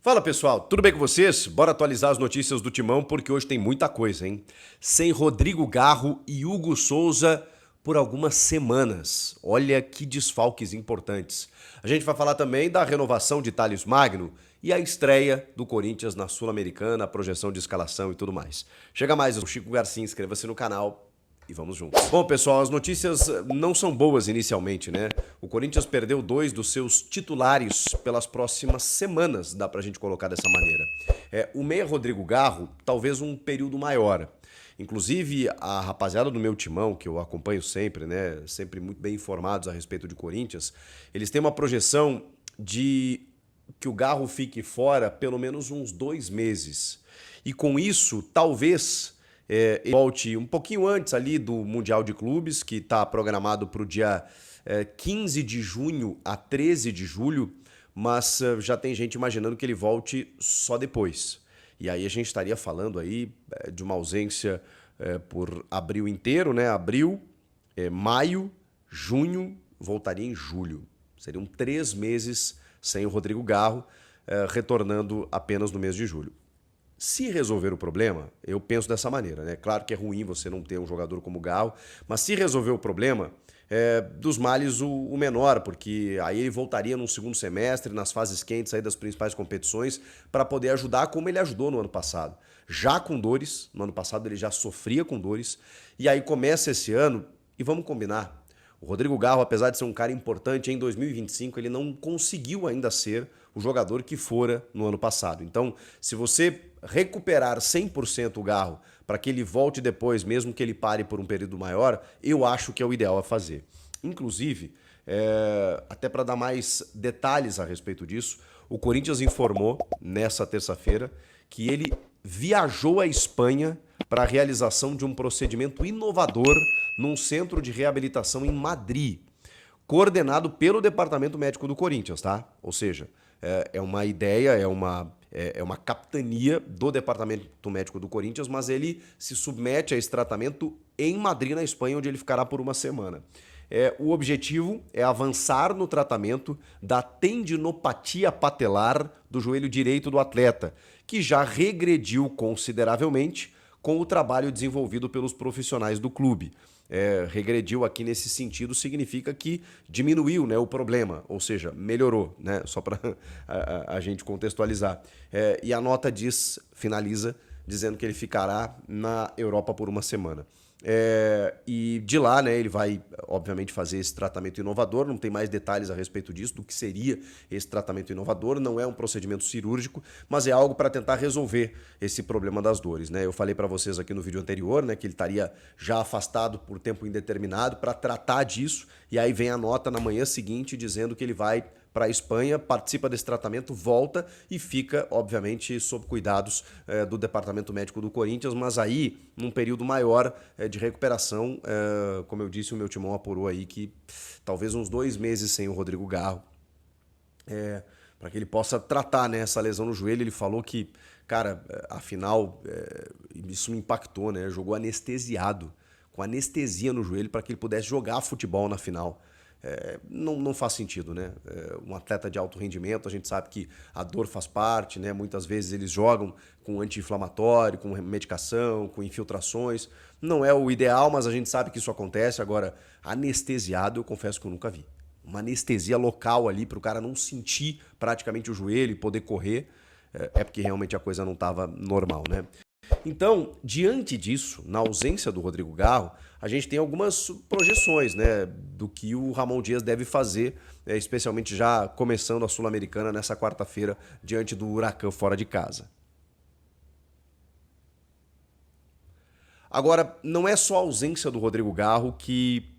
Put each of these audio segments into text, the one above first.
Fala pessoal, tudo bem com vocês? Bora atualizar as notícias do Timão porque hoje tem muita coisa, hein? Sem Rodrigo Garro e Hugo Souza por algumas semanas. Olha que desfalques importantes. A gente vai falar também da renovação de Thales Magno e a estreia do Corinthians na Sul-Americana, a projeção de escalação e tudo mais. Chega mais, eu sou o Chico Garcia, inscreva-se no canal e vamos juntos. Bom, pessoal, as notícias não são boas inicialmente, né? O Corinthians perdeu 2 dos seus titulares pelas próximas semanas, dá pra gente colocar dessa maneira. O meia Rodrigo Garro, talvez um período maior. Inclusive, a rapaziada do meu timão, que eu acompanho sempre, né? Sempre muito bem informados a respeito de Corinthians, eles têm uma projeção de que o Garro fique fora pelo menos uns 2 meses. E com isso, talvez ele volte um pouquinho antes ali do Mundial de Clubes, que está programado para o dia 15 de junho a 13 de julho, mas já tem gente imaginando que ele volte só depois. E aí a gente estaria falando aí de uma ausência por abril inteiro, né? Abril, maio, junho, voltaria em julho. Seriam 3 meses sem o Rodrigo Garro, retornando apenas no mês de julho. Se resolver o problema, eu penso dessa maneira, né? Claro que é ruim você não ter um jogador como o Garro, mas se resolver o problema, dos males o menor, porque aí ele voltaria no segundo semestre, nas fases quentes aí das principais competições, para poder ajudar como ele ajudou no ano passado. Já com dores, no ano passado ele já sofria com dores, e aí começa esse ano, e vamos combinar, o Rodrigo Garro, apesar de ser um cara importante em 2025, ele não conseguiu ainda ser o jogador que fora no ano passado. Então, se você recuperar 100% o Garro para que ele volte depois, mesmo que ele pare por um período maior, eu acho que é o ideal a fazer. Inclusive, até para dar mais detalhes a respeito disso, o Corinthians informou nessa terça-feira que ele viajou à Espanha para a realização de um procedimento inovador num centro de reabilitação em Madrid, coordenado pelo Departamento Médico do Corinthians, tá? Ou seja, é uma ideia, é uma capitania do Departamento Médico do Corinthians, mas ele se submete a esse tratamento em Madrid, na Espanha, onde ele ficará por uma semana. O objetivo é avançar no tratamento da tendinopatia patelar do joelho direito do atleta, que já regrediu consideravelmente com o trabalho desenvolvido pelos profissionais do clube. Regrediu aqui nesse sentido significa que diminuiu, né, o problema, ou seja, melhorou, né, só para a gente contextualizar. E a nota finaliza dizendo que ele ficará na Europa por uma semana. E de lá, né, ele vai, obviamente, fazer esse tratamento inovador. Não tem mais detalhes a respeito disso, do que seria esse tratamento inovador. Não é um procedimento cirúrgico, mas é algo para tentar resolver esse problema das dores, né? Eu falei para vocês aqui no vídeo anterior, né, que ele estaria já afastado por tempo indeterminado para tratar disso, e aí vem a nota na manhã seguinte dizendo que ele vai para a Espanha, participa desse tratamento, volta e fica, obviamente, sob cuidados do Departamento Médico do Corinthians, mas aí, num período maior de recuperação, como eu disse, o meu timão apurou aí que talvez uns 2 meses sem o Rodrigo Garro, para que ele possa tratar, né, essa lesão no joelho. Ele falou que, cara, afinal, isso me impactou, né? Jogou anestesiado, com anestesia no joelho, para que ele pudesse jogar futebol na final. Não faz sentido, né? Um atleta de alto rendimento, a gente sabe que a dor faz parte, né? Muitas vezes eles jogam com anti-inflamatório, com medicação, com infiltrações. Não é o ideal, mas a gente sabe que isso acontece. Agora, anestesiado, eu confesso que eu nunca vi. Uma anestesia local ali para o cara não sentir praticamente o joelho e poder correr, porque realmente a coisa não estava normal, né? Então, diante disso, na ausência do Rodrigo Garro, a gente tem algumas projeções, né, do que o Ramon Dias deve fazer, especialmente já começando a Sul-Americana nessa quarta-feira, diante do Huracan fora de casa. Agora, não é só a ausência do Rodrigo Garro que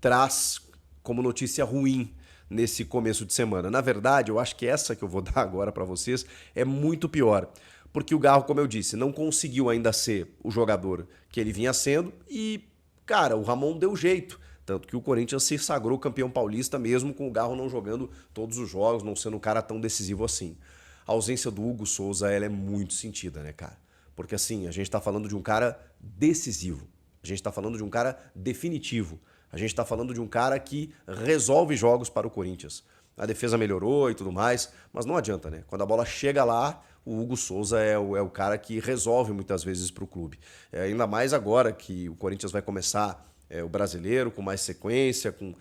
traz como notícia ruim nesse começo de semana. Na verdade, eu acho que essa que eu vou dar agora para vocês é muito pior. Porque o Garro, como eu disse, não conseguiu ainda ser o jogador que ele vinha sendo e, cara, o Ramon deu jeito. Tanto que o Corinthians se sagrou campeão paulista mesmo com o Garro não jogando todos os jogos, não sendo um cara tão decisivo assim. A ausência do Hugo Souza, ela é muito sentida, né, cara? Porque assim, a gente tá falando de um cara decisivo. A gente tá falando de um cara definitivo. A gente tá falando de um cara que resolve jogos para o Corinthians. a defesa melhorou e tudo mais, mas não adianta, né? Quando a bola chega lá, o Hugo Souza é o cara que resolve muitas vezes para o clube. Ainda mais agora que o Corinthians vai começar o brasileiro com mais sequência, com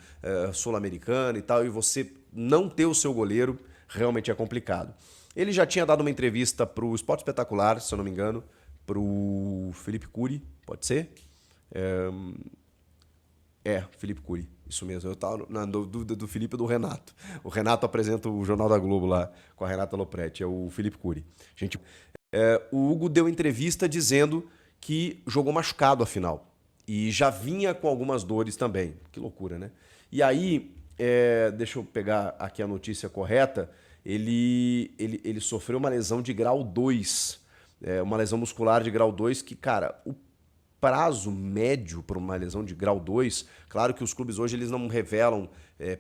sul-americano e tal, e você não ter o seu goleiro realmente é complicado. Ele já tinha dado uma entrevista para o Esporte Espetacular, se eu não me engano, para o Felipe Cury, pode ser? Felipe Cury, isso mesmo. Eu estava na dúvida do Felipe e do Renato. O Renato apresenta o Jornal da Globo lá com a Renata Lopretti, é o Felipe Cury. Gente, o Hugo deu entrevista dizendo que jogou machucado a final e já vinha com algumas dores também. Que loucura, né? E aí, deixa eu pegar aqui a notícia correta, ele sofreu uma lesão de grau 2, uma lesão muscular de grau 2 que, cara, o prazo médio para uma lesão de grau 2, claro que os clubes hoje eles não revelam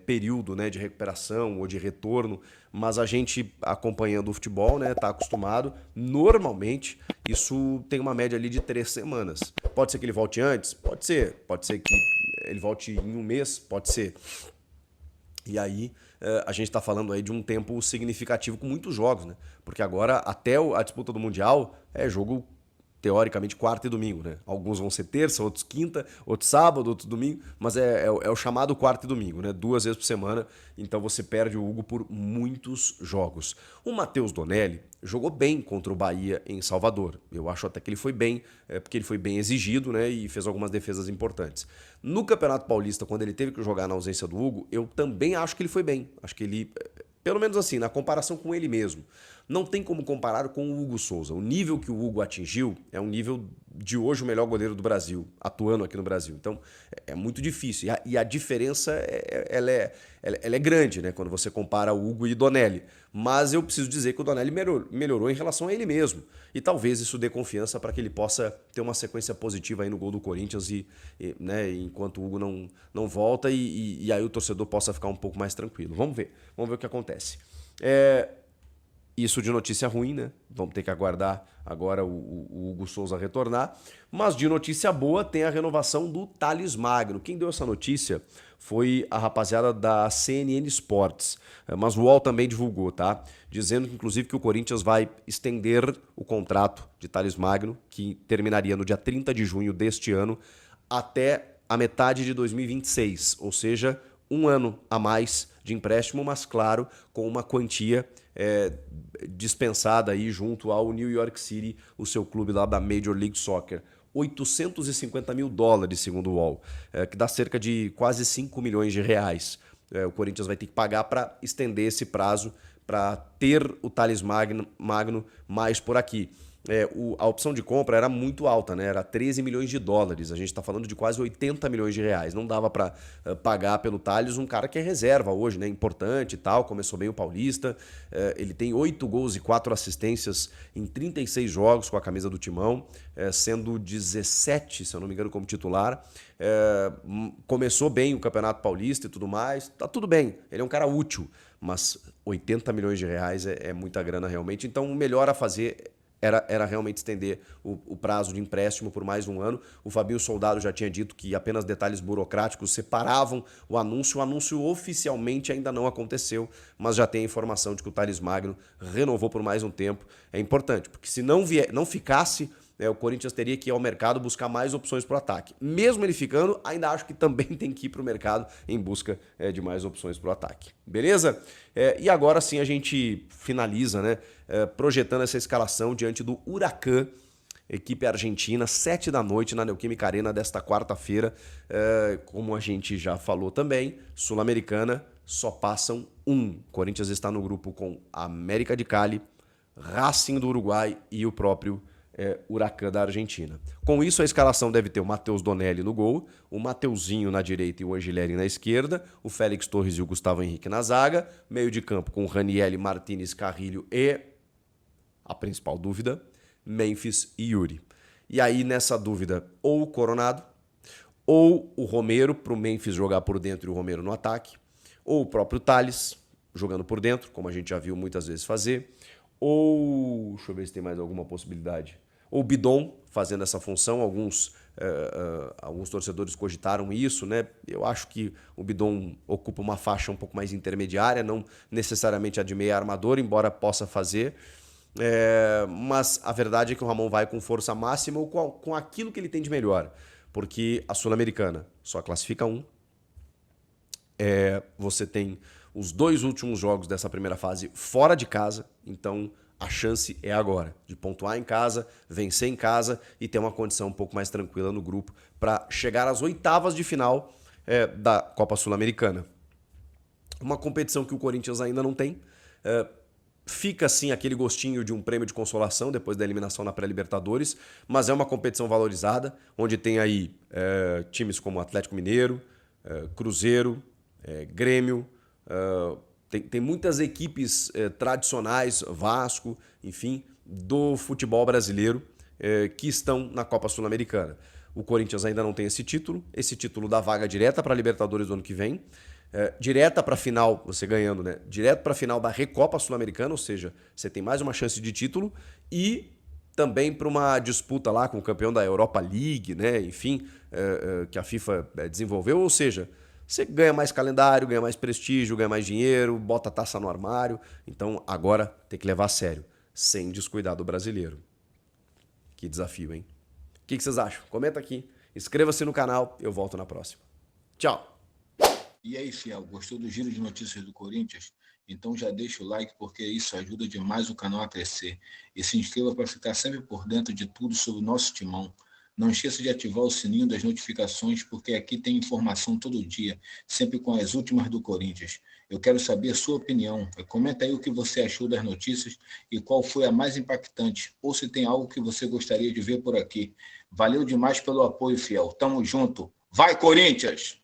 período, né, de recuperação ou de retorno, mas a gente acompanhando o futebol, né, tá acostumado, normalmente isso tem uma média ali de 3 semanas. Pode ser que ele volte antes? Pode ser que ele volte em um mês? Pode ser. E aí a gente está falando aí de um tempo significativo com muitos jogos, né? Porque agora até a disputa do Mundial é jogo teoricamente quarta e domingo, né? Alguns vão ser terça, outros quinta, outros sábado, outros domingo, mas é o chamado quarta e domingo, né? 2 vezes por semana, então você perde o Hugo por muitos jogos. O Matheus Donelli jogou bem contra o Bahia em Salvador. Eu acho até que ele foi bem, porque ele foi bem exigido, né? E fez algumas defesas importantes. No Campeonato Paulista, quando ele teve que jogar na ausência do Hugo, eu também acho que ele foi bem. Acho que ele, pelo menos assim, na comparação com ele mesmo, não tem como comparar com o Hugo Souza. O nível que o Hugo atingiu é um nível de hoje o melhor goleiro do Brasil, atuando aqui no Brasil. Então é muito difícil. E a diferença ela é grande, né? Quando você compara o Hugo e o Donelli. Mas eu preciso dizer que o Donelli melhorou em relação a ele mesmo. E talvez isso dê confiança para que ele possa ter uma sequência positiva aí no gol do Corinthians né, enquanto o Hugo não volta e aí o torcedor possa ficar um pouco mais tranquilo. Vamos ver o que acontece. Isso de notícia ruim, né? Vamos ter que aguardar agora o Hugo Souza retornar. Mas de notícia boa tem a renovação do Thales Magno. Quem deu essa notícia foi a rapaziada da CNN Sports. Mas o UOL também divulgou, tá? Dizendo, inclusive, que o Corinthians vai estender o contrato de Thales Magno, que terminaria no dia 30 de junho deste ano, até a metade de 2026. Ou seja, um ano a mais de empréstimo, mas claro, com uma quantia dispensada aí junto ao New York City, o seu clube lá da Major League Soccer. $850 mil, segundo o UOL, que dá cerca de quase 5 milhões de reais. O Corinthians vai ter que pagar para estender esse prazo, para ter o Thales Magno mais por aqui. A opção de compra era muito alta, né? Era $13 milhões. A gente está falando de quase 80 milhões de reais. Não dava para pagar pelo Thales um cara que é reserva hoje, né? Importante e tal. Começou bem o Paulista. Ele tem 8 gols e 4 assistências em 36 jogos com a camisa do Timão, sendo 17, se eu não me engano, como titular. Começou bem o Campeonato Paulista e tudo mais. Tá tudo bem. Ele é um cara útil, mas 80 milhões de reais é muita grana realmente. Então, o melhor a fazer era realmente estender o prazo de empréstimo por mais um ano. O Fabinho Soldado já tinha dito que apenas detalhes burocráticos separavam o anúncio. O anúncio oficialmente ainda não aconteceu, mas já tem a informação de que o Thales Magno renovou por mais um tempo. É importante, porque se não ficasse, o Corinthians teria que ir ao mercado buscar mais opções para o ataque. Mesmo ele ficando, ainda acho que também tem que ir para o mercado em busca de mais opções para o ataque. Beleza? E agora sim a gente finaliza, né, projetando essa escalação diante do Huracan, equipe argentina, 7 da noite na Neoquímica Arena desta quarta-feira. Como a gente já falou também, Sul-Americana só passam um. Corinthians está no grupo com América de Cali, Racing do Uruguai e o próprio Huracan da Argentina. Com isso, a escalação deve ter o Matheus Donelli no gol, o Mateuzinho na direita e o Angileri na esquerda, o Félix Torres e o Gustavo Henrique na zaga, meio de campo com Ranieri, Martínez, Carrilho e, a principal dúvida, Memphis e Yuri. E aí, nessa dúvida, ou o Coronado, ou o Romero, para o Memphis jogar por dentro e o Romero no ataque, ou o próprio Thales, jogando por dentro, como a gente já viu muitas vezes fazer, ou, deixa eu ver se tem mais alguma possibilidade. ou Bidon fazendo essa função. Alguns torcedores cogitaram isso, né? Eu acho que o Bidon ocupa uma faixa um pouco mais intermediária, não necessariamente a de meia armador, embora possa fazer. Mas a verdade é que o Ramon vai com força máxima ou com aquilo que ele tem de melhor, porque a Sul-Americana só classifica um. Você tem os 2 últimos jogos dessa primeira fase fora de casa, então a chance é agora de pontuar em casa, vencer em casa e ter uma condição um pouco mais tranquila no grupo para chegar às oitavas de final da Copa Sul-Americana. Uma competição que o Corinthians ainda não tem. Fica assim aquele gostinho de um prêmio de consolação depois da eliminação na pré-Libertadores, mas é uma competição valorizada, onde tem aí times como Atlético Mineiro, Cruzeiro, Grêmio, tem muitas equipes tradicionais, Vasco, enfim, do futebol brasileiro que estão na Copa Sul-Americana. O Corinthians ainda não tem esse título dá vaga direta para a Libertadores do ano que vem, direta para a final, você ganhando, né? Direto para a final da Recopa Sul-Americana, ou seja, você tem mais uma chance de título e também para uma disputa lá com o campeão da Europa League, né? Enfim, que a FIFA desenvolveu, ou seja, você ganha mais calendário, ganha mais prestígio, ganha mais dinheiro, bota a taça no armário. Então agora tem que levar a sério, sem descuidar do brasileiro. Que desafio, hein? O que vocês acham? Comenta aqui, inscreva-se no canal, eu volto na próxima. Tchau! E aí, fiel, gostou do giro de notícias do Corinthians? Então já deixa o like porque isso ajuda demais o canal a crescer. E se inscreva para ficar sempre por dentro de tudo sobre o nosso timão. Não esqueça de ativar o sininho das notificações porque aqui tem informação todo dia, sempre com as últimas do Corinthians. Eu quero saber a sua opinião. Comenta aí o que você achou das notícias e qual foi a mais impactante. Ou se tem algo que você gostaria de ver por aqui. Valeu demais pelo apoio, fiel. Tamo junto. Vai, Corinthians!